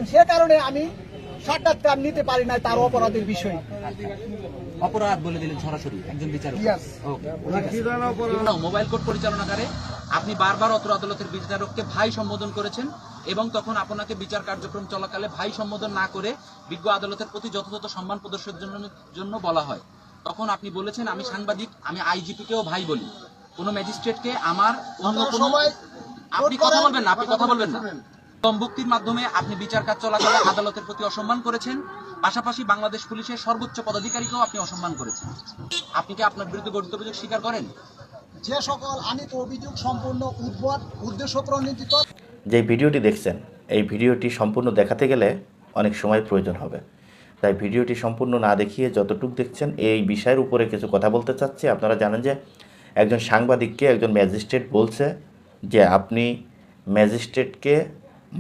করেছেন, সে কারণে আমি সাক্ষাৎকার নিতে পারি না তার অপরাধের বিষয়ে। অপরাধ বলে দিলেন সরাসরি একজন বিচারক। Yes. মোবাইল কোর্ট পরিচালনাকারে আপনি বারবার অত্র আদালতের বিচারককে ভাই সম্বোধন করেছেন এবং তখন আপনাকে বিচার কার্যক্রম চলাকালে ভাই সম্বোধন না করে বিজ্ঞ আদালতের প্রতি যথাযথ সম্মান প্রদর্শনের জন্য বলা হয়। তখন আপনি বলেছেন আমি সাংবাদিক, আমি আইজিপি কেও ভাই বলি, কোন ম্যাজিস্ট্রেটকে আমার অন্য কোনো আপনি কথা বলবেন না, আপনি কথা বলবেন না। তম্বুক্তির মাধ্যমে আপনি বিচার কাজ চলাকালে আদালতের প্রতি অসম্মান করেছেন, পাশাপাশি বাংলাদেশ পুলিশের সর্বোচ্চ পদাধিকারীকেও আপনি অসম্মান করেছেন। আপনি কি আপনার বিরুদ্ধে গঠিত অভিযোগ স্বীকার করেন? যে সকল আনিত অভিযোগ সম্পূর্ণ উদ্ভট, উদ্দেশ্য প্রণোদিত। যে ভিডিওটি দেখছেন এই ভিডিওটি সম্পূর্ণ দেখাতে গেলে অনেক সময় প্রয়োজন হবে, তাই ভিডিওটি সম্পূর্ণ না দেখিয়ে যতটুকু দেখছেন এই বিষয়ের উপরে কিছু কথা বলতে চাচ্ছি। আপনারা জানেন যে একজন সাংবাদিককে একজন ম্যাজিস্ট্রেট বলছে যে আপনি ম্যাজিস্ট্রেটকে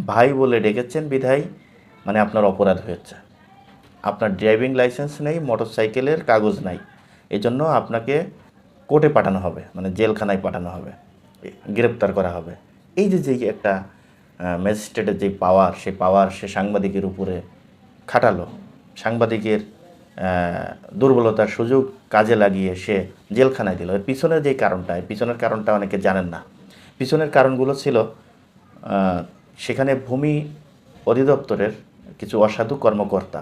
ভাই বলে ডেকেছেন বিধায় মানে আপনার অপরাধ হয়েছে, আপনার ড্রাইভিং লাইসেন্স নেই, মোটরসাইকেলের কাগজ নাই, এজন্য আপনাকে কোর্টে পাঠানো হবে, মানে জেলখানায় পাঠানো হবে, গ্রেপ্তার করা হবে। এই যে যেই একটা ম্যাজিস্ট্রেটের যেই পাওয়ার, সেই পাওয়ার সে সাংবাদিকের উপরে খাটালো, সাংবাদিকের দুর্বলতার সুযোগ কাজে লাগিয়ে সে জেলখানায় দিল। এর পিছনের যেই কারণটা, এই পিছনের কারণটা অনেকে জানেন না। পিছনের কারণগুলো ছিল সেখানে ভূমি অধিদপ্তরের কিছু অসাধু কর্মকর্তা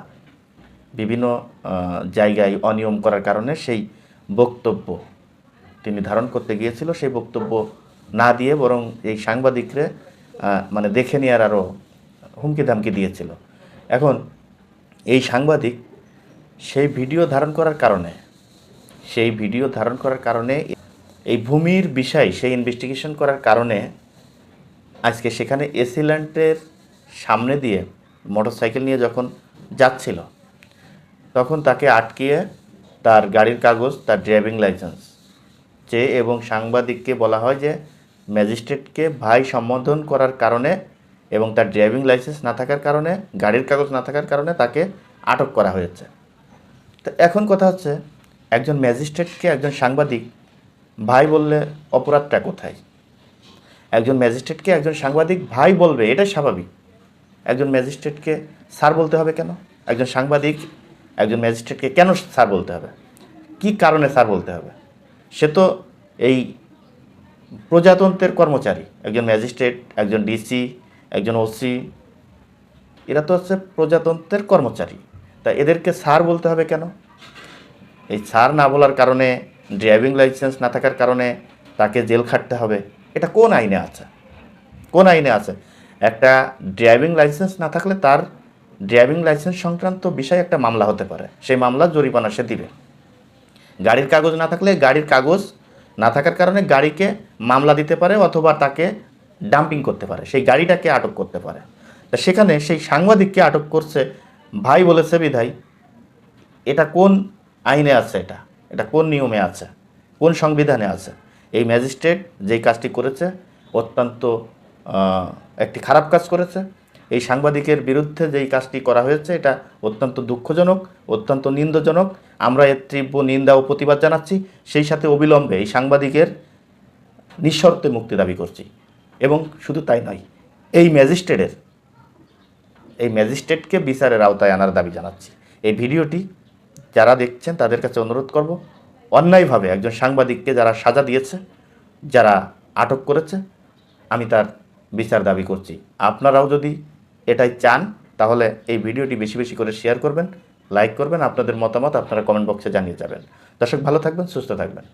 বিভিন্ন জায়গায় অনিয়ম করার কারণে সেই বক্তব্য তিনি ধারণ করতে গিয়েছিল, সেই বক্তব্য না দিয়ে বরং এই সাংবাদিকরে মানে দেখে নেওয়ার আরও হুমকি ধামকি দিয়েছিল। এখন এই সাংবাদিক সেই ভিডিও ধারণ করার কারণে এই ভূমির বিষয় সেই ইনভেস্টিগেশন করার কারণে আজকে সেখানে এসিল্যান্ডের সামনে দিয়ে মোটরসাইকেল নিয়ে যখন যাচ্ছিল তখন তাকে আটকিয়ে তার গাড়ির কাগজ, তার ড্রাইভিং লাইসেন্স চেয়ে এবং সাংবাদিককে বলা হয় যে ম্যাজিস্ট্রেটকে ভাই সম্বোধন করার কারণে এবং তার ড্রাইভিং লাইসেন্স না থাকার কারণে, গাড়ির কাগজ না থাকার কারণে তাকে আটক করা হয়েছে। তো এখন কথা হচ্ছে একজন ম্যাজিস্ট্রেটকে একজন সাংবাদিক ভাই বললে অপরাধটা কোথায়? একজন ম্যাজিস্ট্রেটকে একজন সাংবাদিক ভাই বলবে, এটাই স্বাভাবিক। একজন ম্যাজিস্ট্রেটকে স্যার বলতে হবে কেন? একজন সাংবাদিক একজন ম্যাজিস্ট্রেটকে কেন স্যার বলতে হবে? কি কারণে স্যার বলতে হবে? সে তো এই প্রজাতন্ত্রের কর্মচারী। একজন ম্যাজিস্ট্রেট, একজন ডিসি, একজন ওসি, এরা তো হচ্ছে প্রজাতন্ত্রের কর্মচারী। তা এদেরকে স্যার বলতে হবে কেন? এই স্যার না বলার কারণে, ড্রাইভিং লাইসেন্স না থাকার কারণে তাকে জেল খাটতে হবে, এটা কোন আইনে আছে? কোন আইনে আছে? একটা ড্রাইভিং লাইসেন্স না থাকলে তার ড্রাইভিং লাইসেন্স সংক্রান্ত বিষয়ে একটা মামলা হতে পারে, সেই মামলা জরিমানা সে দিবে। গাড়ির কাগজ না থাকলে গাড়ির কাগজ না থাকার কারণে গাড়িকে মামলা দিতে পারে অথবা তাকে ডাম্পিং করতে পারে, সেই গাড়িটাকে আটক করতে পারে। তা সেখানে সেই সাংবাদিককে আটক করছে ভাই বলেছে বিধায়, এটা কোন আইনে আছে? এটা কোন নিয়মে আছে? কোন সংবিধানে আছে? এই ম্যাজিস্ট্রেট যেই কাজটি করেছে অত্যন্ত একটি খারাপ কাজ করেছে। এই সাংবাদিকের বিরুদ্ধে যেই কাজটি করা হয়েছে এটা অত্যন্ত দুঃখজনক, অত্যন্ত নিন্দজনক। আমরা এর তীব্র নিন্দা ও প্রতিবাদ জানাচ্ছি। সেই সাথে অবিলম্বে এই সাংবাদিকের নিঃশর্তে মুক্তি দাবি করছি। এবং শুধু তাই নয়, এই ম্যাজিস্ট্রেটকে বিচারের আওতায় আনার দাবি জানাচ্ছি। এই ভিডিওটি যারা দেখছেন তাদের কাছে অনুরোধ করব, অন্যায়ভাবে একজন সাংবাদিককে যারা সাজা দিয়েছে, যারা আটক করেছে, আমি তার বিচার দাবি করছি। আপনারাও যদি এটাই চান তাহলে এই ভিডিওটি বেশি বেশি করে শেয়ার করবেন, লাইক করবেন, আপনাদের মতামত আপনারা কমেন্ট বক্সে জানিয়ে যাবেন। দর্শক ভালো থাকবেন, সুস্থ থাকবেন।